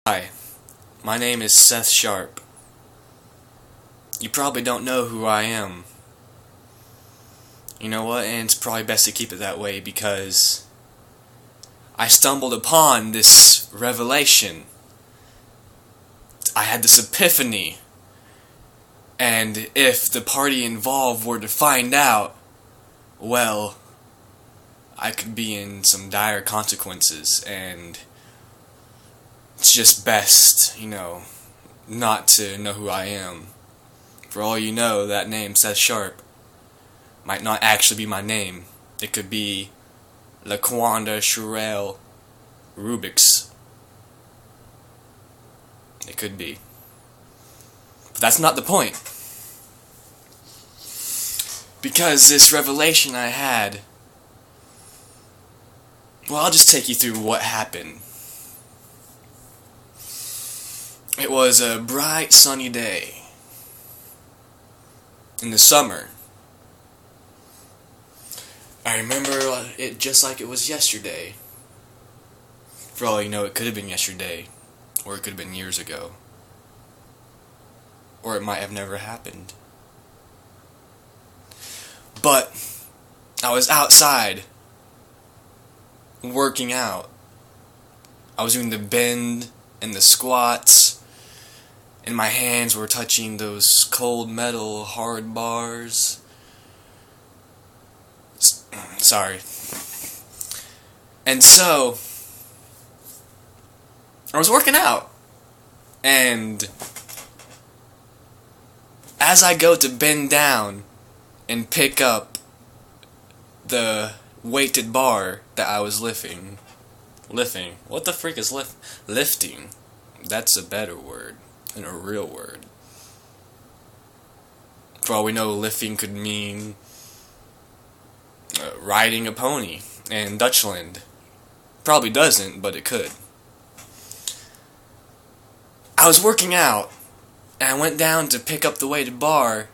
Hi, my name is Seth Sharp. You probably don't know who I am. You know what, and it's probably best to keep it that way because I stumbled upon this revelation. I had this epiphany, and if the party involved were to find out, well, I could be in some dire consequences, and it's just best, not to know who I am. For all you know, that name, Seth Sharp, might not actually be my name. It could be Laquanda Sherelle Rubix. It could be. But that's not the point. Because this revelation I had, well, I'll just take you through what happened. It was a bright, sunny day in the summer. I remember it just like it was yesterday. For all you know, it could have been yesterday, or it could have been years ago, or it might have never happened. But I was outside working out. I was doing the bend and the squats, and my hands were touching those cold metal hard bars. Sorry. And so, I was working out, and as I go to bend down and pick up the weighted bar that I was lifting. What the freak is lifting? That's a better word than a real word. For all we know, lifting could mean riding a pony in Dutchland. Probably doesn't, but it could. I was working out, and I went down to pick up the weighted bar,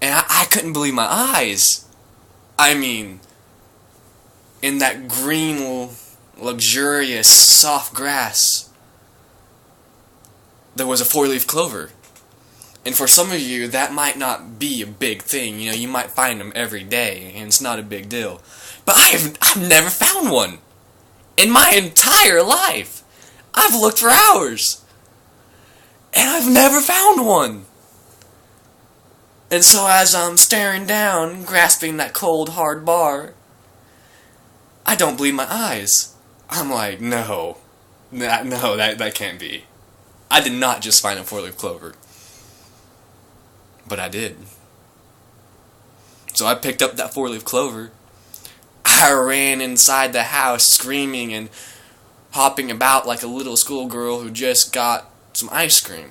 and I couldn't believe my eyes. I mean, in that green, luxurious, soft grass, there was a 4-leaf clover. And for some of you, that might not be a big thing. You might find them every day, and it's not a big deal. But I've never found one in my entire life. I've looked for hours, and I've never found one. And so as I'm staring down, grasping that cold, hard bar, I don't believe my eyes. I'm like, no, that can't be. I did not just find a 4-leaf clover. But I did. So I picked up that 4-leaf clover. I ran inside the house screaming and hopping about like a little schoolgirl who just got some ice cream.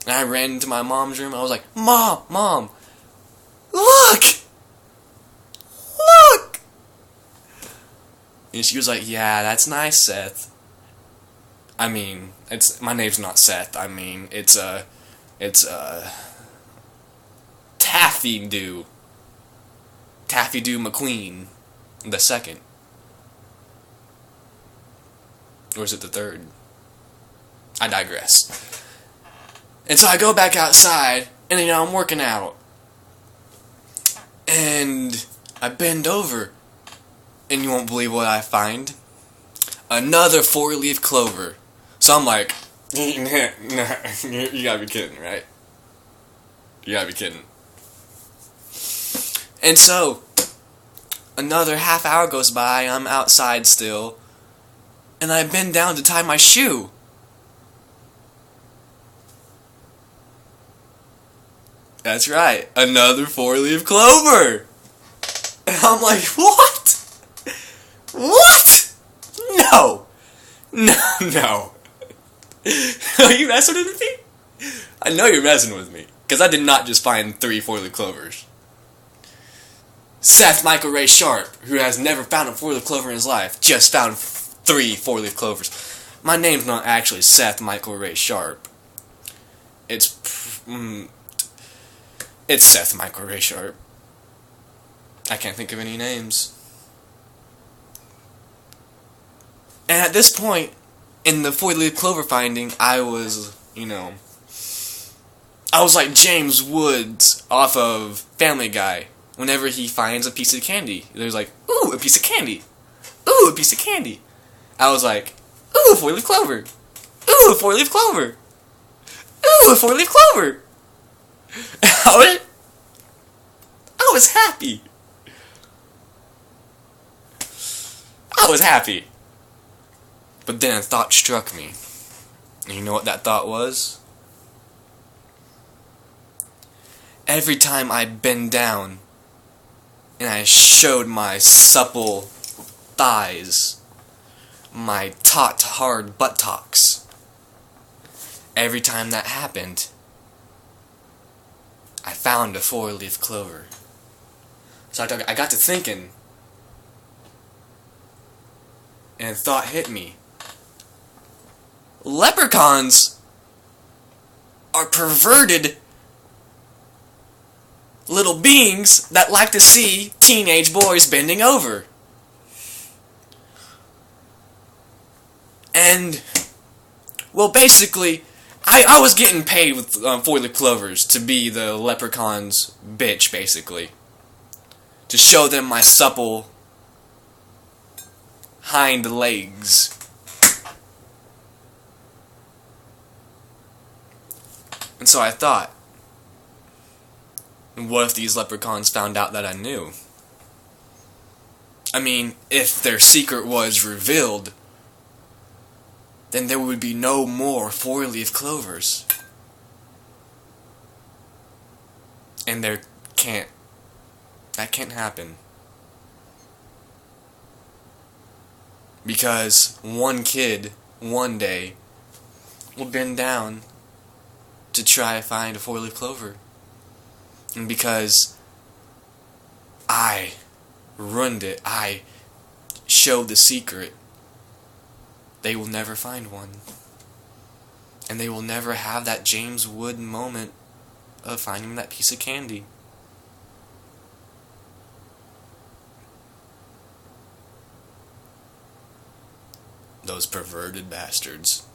And I ran into my mom's room. I was like, Mom, look! And she was like, yeah, that's nice, Seth. I mean, my name's not Seth. I mean, it's Taffy Doo McQueen the second. Or is it the third? I digress. And so I go back outside, and I'm working out. And I bend over, and you won't believe what I find. Another 4-leaf clover. So I'm like, you gotta be kidding, right? You gotta be kidding. And so, another half hour goes by, I'm outside still, and I bend down to tie my shoe. That's right, another 4-leaf clover! And I'm like, what? What? No! Are you messing with me? I know you're messing with me, because I did not just find 3 4-leaf clovers. Seth Michael Ray Sharp, who has never found a 4-leaf clover in his life, just found 3 4-leaf clovers. My name's not actually Seth Michael Ray Sharp. It's Seth Michael Ray Sharp. I can't think of any names. And at this point, in the 4-leaf clover finding, I was like James Woods off of Family Guy. Whenever he finds a piece of candy, there's like, ooh, a piece of candy. Ooh, a piece of candy. I was like, ooh, a 4-leaf clover. Ooh, a 4-leaf clover. Ooh, a 4-leaf clover. I was happy. I was happy. But then a thought struck me. And you know what that thought was? Every time I bend down and I showed my supple thighs, my taut, hard buttocks, every time that happened, I found a 4-leaf clover. So I got to thinking, and thought hit me. Leprechauns are perverted little beings that like to see teenage boys bending over. And, well, basically, I was getting paid with 4-leaf clovers to be the leprechaun's bitch, basically. To show them my supple hind legs. And so I thought, what if these leprechauns found out that I knew? I mean, if their secret was revealed, then there would be no more 4-leaf clovers. And that can't happen. Because one kid, one day, will bend down to try to find a 4-leaf clover. And because I ruined it, I showed the secret, they will never find one. And they will never have that James Wood moment of finding that piece of candy. Those perverted bastards.